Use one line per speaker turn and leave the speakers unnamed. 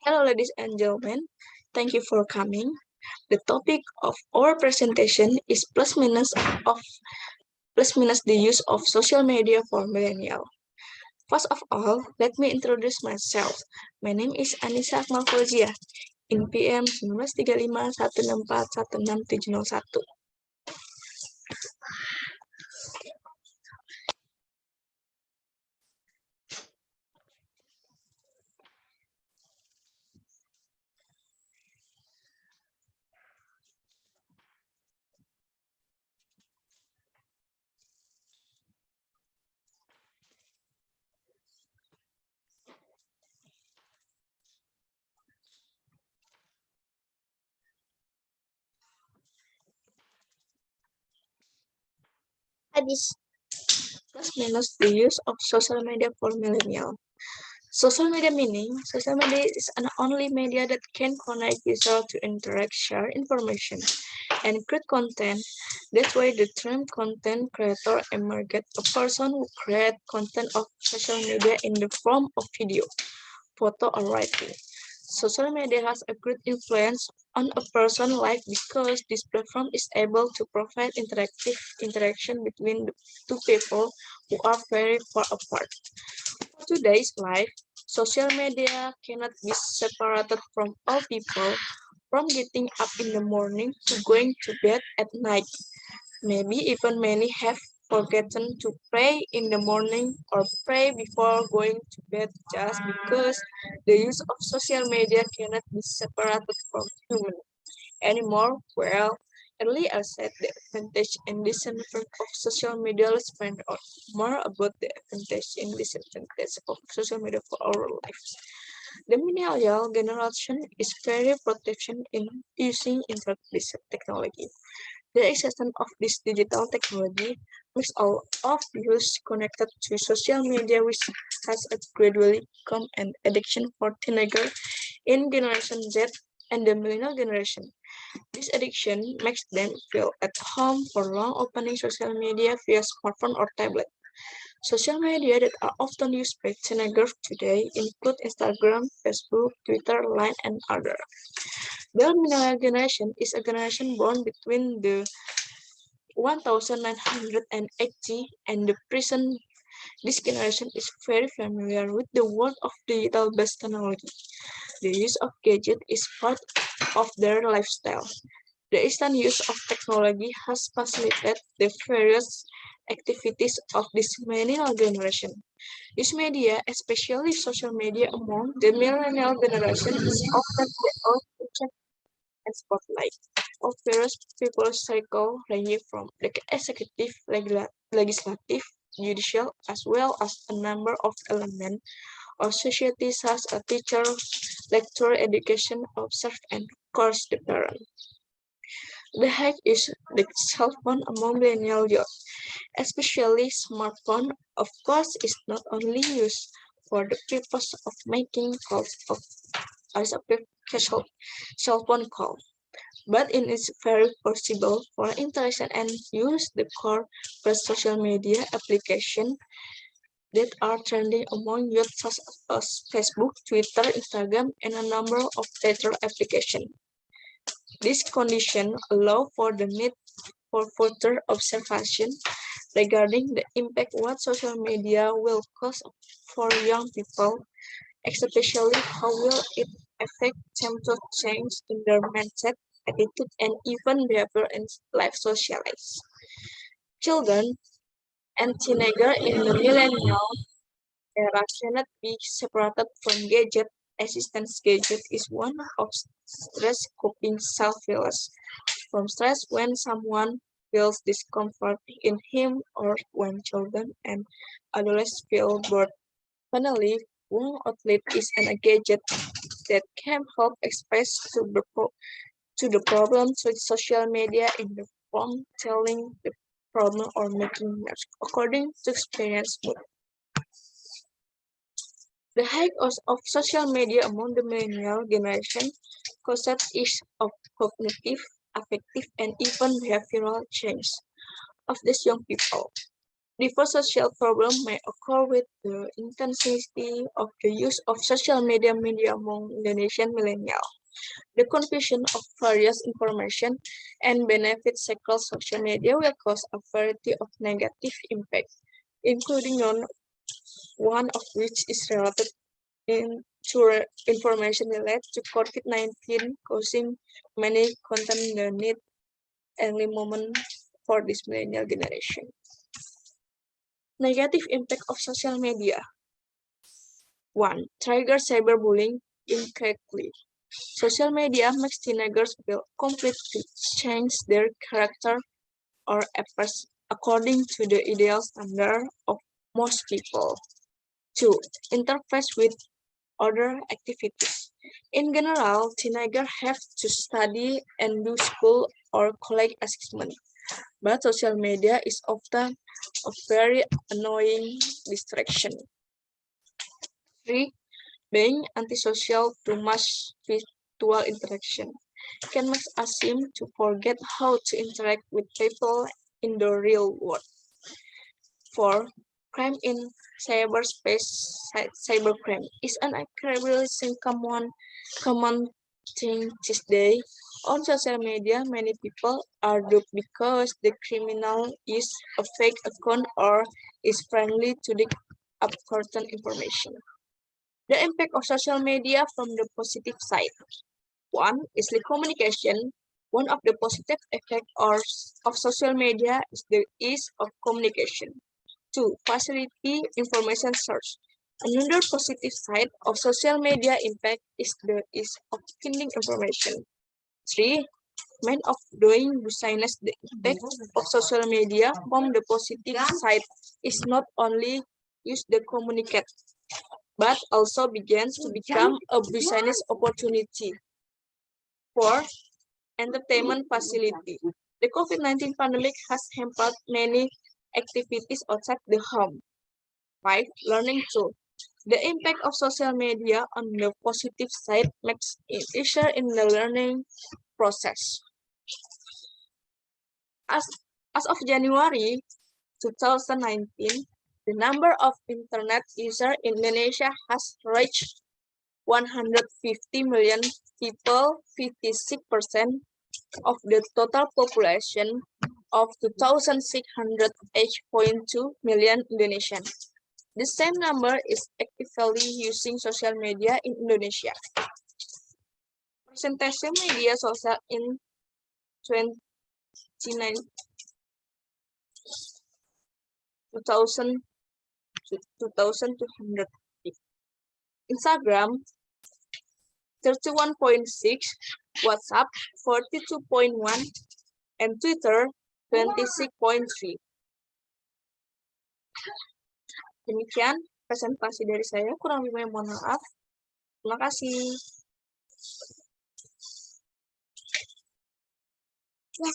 Hello, ladies and gentlemen. Thank you for coming. The topic of our presentation is plus minus the use of social media for millennial. First of all, let me introduce myself. My name is Anissa Akmal Fauzia in PM 1935 164 16701. Hadis plus minus the use of social media for millennial. Social media meaning, social media is an only media that can connect users to interact, share information, and create content. That's why the term content creator emerged, a person who create content of social media in the form of video, photo, or writing. Social media has a great influence on a person's life because this platform is able to provide interactive interaction between the two people who are very far apart. Today's life, social media cannot be separated from all people, from getting up in the morning to going to bed at night. Maybe even many have forgotten to pray in the morning or pray before going to bed just because the use of social media cannot be separated from human anymore. Well, early I said the advantage and disadvantage of social media. Let's find out more about the advantage and disadvantage of social media for our lives. The millennial generation is very protection in using internet technology. The existence of this digital technology makes all of us connected to social media, which has gradually become an addiction for teenagers in Generation Z and the millennial generation. This addiction makes them feel at home for long opening social media via smartphone or tablet. Social media that are often used by teenagers today include Instagram, Facebook, Twitter, Line, and others. The millennial generation is a generation born between the 1980 and the present. This generation is very familiar with the world of digital-based technology. The use of gadgets is part of their lifestyle. The instant use of technology has facilitated the various activities of this millennial generation. This media, especially social media among the millennial generation, is often the object and spotlight of various people's cycle ranging from the executive, legislative, judicial, as well as a number of elements of society such as teacher, lecturer, education, observe, and of course the parent. The hack is the cell phone among millennial youth, especially smartphone. Of course, is not only used for the purpose of making calls of as a casual cell phone call, but it is very possible for interaction and use the core social media application that are trending among youth such as Facebook, Twitter, Instagram, and a number of other applications. This condition allow for the need for further observation regarding the impact what social media will cause for young people, especially how will it affect them to change in their mindset, attitude, and even behavior in life socialize. Children and teenagers in the millennial era cannot be separated from gadget. Assistance gadget is one of stress coping self-reliance from stress when someone feels discomfort in him or when children and adolescents feel bored. Finally, one outlet is a gadget that can help express to the problem to social media in the form telling the problem or making maps according to experience mood. The height of social media among the millennial generation causes issues of cognitive, affective, and even behavioral change of these young people. The first social problem may occur with the intensity of the use of social media among Indonesian millennials. The confusion of various information and benefits across social media will cause a variety of negative impacts, including one of which is related to information related to COVID-19, causing many content the need early moment for this millennial generation. Negative impact of social media. 1. Trigger cyberbullying incorrectly. Social media makes teenagers will completely change their character or appearance according to the ideal standard of most people. 2. Interface with other activities. In general, teenagers have to study and do school or collect assessment, but social media is often a very annoying distraction. 3. Being antisocial to much virtual interaction can make us seem to forget how to interact with people in the real world. 4. Crime in cyberspace. Cybercrime is an incredibly common thing these days. On social media, many people are duped because the criminal is a fake account or is friendly to dig up certain information. The impact of social media from the positive side. 1. Is the communication. One of the positive effects of social media is the ease of communication. 2. Facility information search. Another positive side of social media impact is the ease of finding information. 3. Many of doing business, the impact of social media from the positive side is not only used to communicate, but also begins to become a business opportunity. 4. Entertainment facility. The COVID-19 pandemic has hampered many activities outside the home. 5. Learning tool. The impact of social media on the positive side makes it easier in the learning process. As of January 2019, the number of internet users in Indonesia has reached 150 million people, 56% of the total population of 2,608.2 million Indonesians. The same number is actively using social media in Indonesia. Percentage media sosial in 2000 2,200. Instagram 31.6, WhatsApp 42.1, and Twitter 26.3. Demikian presentasi dari saya, kurang lebihnya mohon maaf. Terima kasih. Yes,